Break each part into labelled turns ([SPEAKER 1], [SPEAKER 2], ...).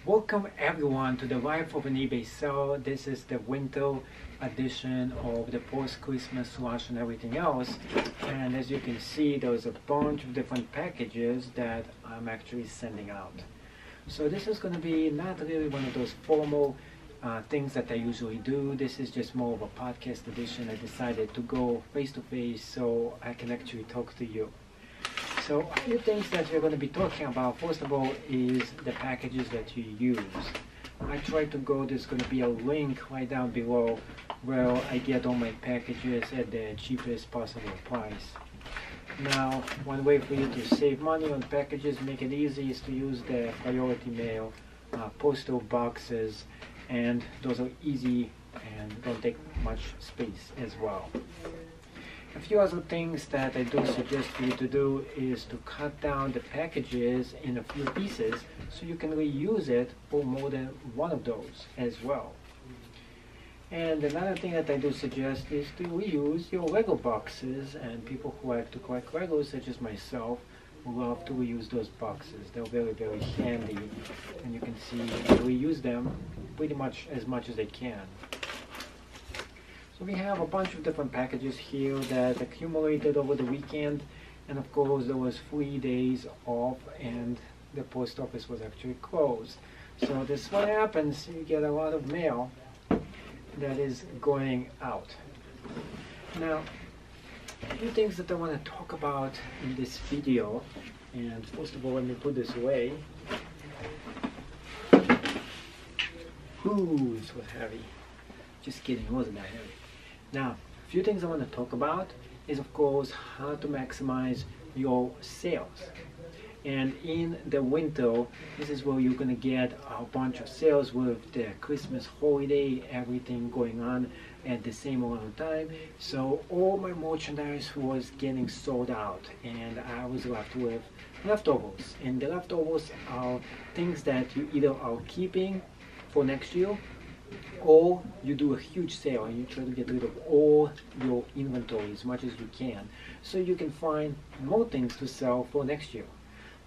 [SPEAKER 1] Welcome everyone to the Life of an eBay Seller. This is the winter edition of the post-Christmas slash and everything else. And as you can see, there's a bunch of different packages that I'm actually sending out. So this is going to be not really one of those formal things that I usually do. This is just more of a podcast edition. I decided to go face-to-face so I can actually talk to you. So a few things that we're going to be talking about, first of all, is the packages that you use. I try to go, there's going to be a link right down below where I get all my packages at the cheapest possible price. Now, one way for you to save money on packages, make it easy, is to use the priority mail, postal boxes, and those are easy and don't take much space as well. A few other things that I do suggest for you to do is to cut down the packages in a few pieces so you can reuse it for more than one of those as well. And another thing that I do suggest is to reuse your Lego boxes, and people who like to collect Legos such as myself love to reuse those boxes. They're very, very handy, and you can see I reuse them pretty much as I can. So we have a bunch of different packages here that accumulated over the weekend, and of course there was 3 days off and the post office was actually closed. So this is what happens, you get a lot of mail that is going out. Now, a few things that I want to talk about in this video, and first of all let me put this away. Ooh, this was heavy. Just kidding, it wasn't that heavy. Now, a few things I want to talk about is, of course, how to maximize your sales. And in the winter, this is where you're going to get a bunch of sales with the Christmas holiday, everything going on at the same amount of time. So all my merchandise was getting sold out, and I was left with leftovers. And the leftovers are things that you either are keeping for next year, or you do a huge sale and you try to get rid of all your inventory as much as you can so you can find more things to sell for next year.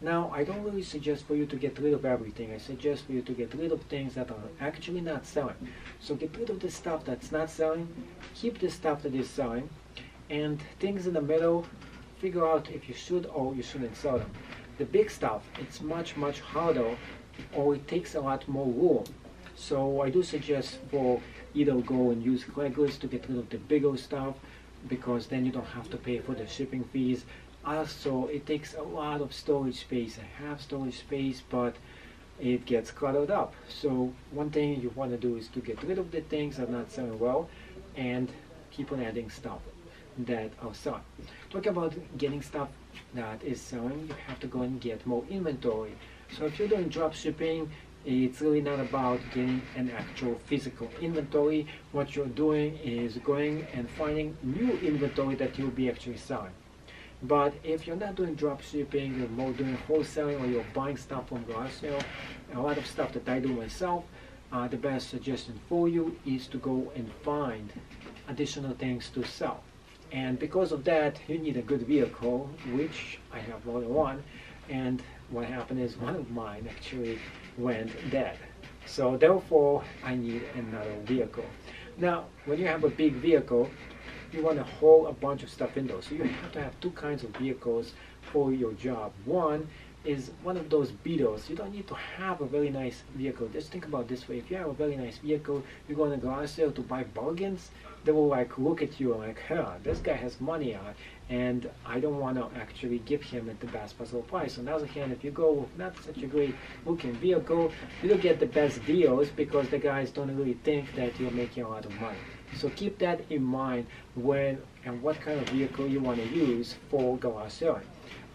[SPEAKER 1] Now, I don't really suggest for you to get rid of everything. I suggest for you to get rid of things that are actually not selling. So get rid of the stuff that's not selling, keep the stuff that is selling, and things in the middle, figure out if you should or you shouldn't sell them. The big stuff, it's much harder, or it takes a lot more room. So I do suggest for either go and use Craigslist to get rid of the bigger stuff, because then you don't have to pay for the shipping fees. Also, it takes a lot of storage space. I have storage space, but it gets cluttered up. So one thing you want to do is to get rid of the things that are not selling well and keep on adding stuff that are selling. Talking about getting stuff that is selling, you have to go and get more inventory. So if you're doing drop shipping, it's really not about getting an actual physical inventory. What you're doing is going and finding new inventory that you'll be actually selling. But if you're not doing drop shipping, you're more doing wholesaling, or you're buying stuff from garage sale, a lot of stuff that I do myself, the best suggestion for you is to go and find additional things to sell. And because of that, you need a good vehicle, which I have more than one. And what happened is one of mine actually went dead. So therefore, I need another vehicle. Now, when you have a big vehicle, you want to haul a bunch of stuff in those. So you have to have two kinds of vehicles for your job. One is one of those beetles. You don't need to have a very nice vehicle. Just think about it this way. If you have a very nice vehicle, you go on a garage sale to buy bargains, they will like look at you and like, huh, this guy has money on, and I don't want to actually give him at the best possible price. On the other hand, if you go with not such a great looking vehicle, you don't get the best deals because the guys don't really think that you're making a lot of money. So keep that in mind when and what kind of vehicle you want to use for garage selling.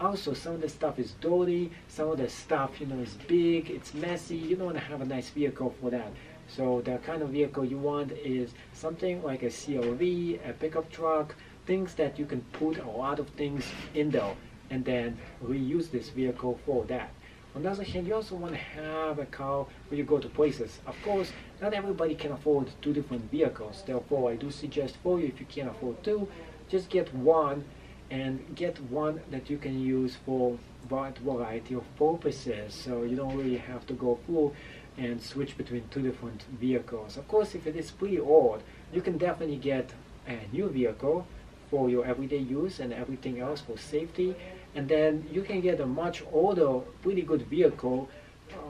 [SPEAKER 1] Also, some of the stuff is dirty, some of the stuff, is big, it's messy. You don't want to have a nice vehicle for that. So the kind of vehicle you want is something like a CRV, a pickup truck, things that you can put a lot of things in there and then reuse this vehicle for that. On the other hand, you also want to have a car where you go to places. Of course, not everybody can afford two different vehicles. Therefore, I do suggest for you, if you can't afford two, just get one, and get one that you can use for wide variety of purposes, so you don't really have to go through and switch between two different vehicles. Of course, if it is pretty old, you can definitely get a new vehicle for your everyday use and everything else for safety, and then you can get a much older, pretty good vehicle,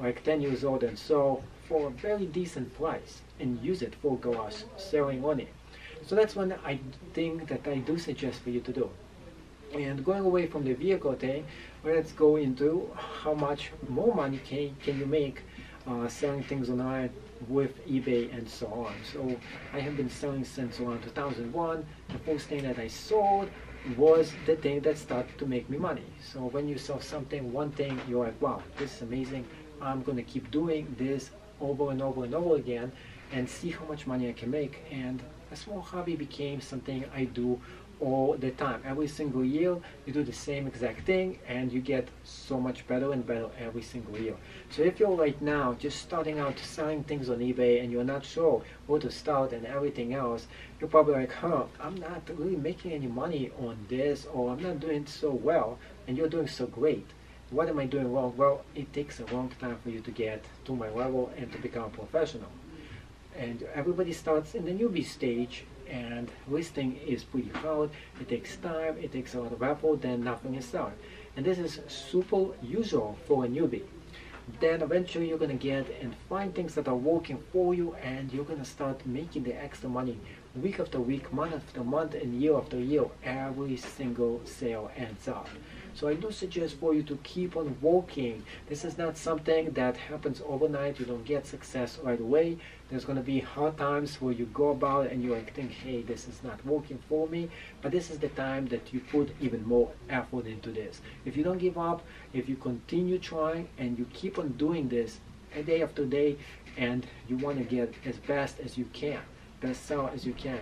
[SPEAKER 1] like 10 years old and so, for a very decent price and use it for garage selling on it. So that's one I think that I do suggest for you to do. And going away from the vehicle thing, let's go into how much more money can you make selling things online with eBay and so on. So I have been selling since around 2001. The first thing that I sold was the thing that started to make me money. So when you sell something, one thing, you're like, wow, this is amazing. I'm going to keep doing this over and over and over again and see how much money I can make. And a small hobby became something I do all the time. Every single year you do the same exact thing and you get so much better and better every single year. So if you're right now just starting out selling things on eBay and you're not sure where to start and everything else, you're probably like, I'm not really making any money on this, or I'm not doing so well, and you're doing so great. What am I doing wrong? Well, it takes a long time for you to get to my level and to become a professional. And everybody starts in the newbie stage, and listing is pretty hard. It takes time, it takes a lot of effort, then nothing is done. And this is super usual for a newbie. Then eventually you're going to get and find things that are working for you, and you're going to start making the extra money week after week, month after month, and year after year. Every single sale adds up. So I do suggest for you to keep on working. This is not something that happens overnight. You don't get success right away. There's going to be hard times where you go about it and you like think, hey, this is not working for me. But this is the time that you put even more effort into this. If you don't give up, if you continue trying and you keep on doing this day after day, and you want to get as best as you can, best sell as you can.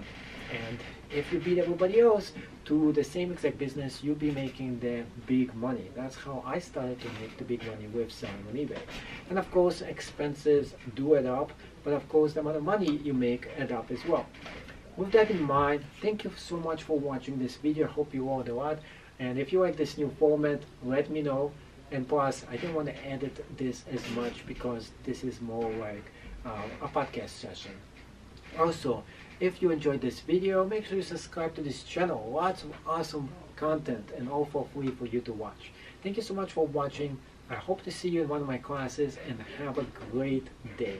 [SPEAKER 1] And if you beat everybody else to the same exact business, you'll be making the big money. That's how I started to make the big money with selling on eBay. And of course, expenses do add up, but of course, the amount of money you make add up as well. With that in mind, thank you so much for watching this video. I hope you learned a lot. And if you like this new format, let me know. And plus, I didn't want to edit this as much because this is more like a podcast session. Also, if you enjoyed this video, make sure you subscribe to this channel. Lots of awesome content and all for free for you to watch. Thank you so much for watching. I hope to see you in one of my classes, and have a great day.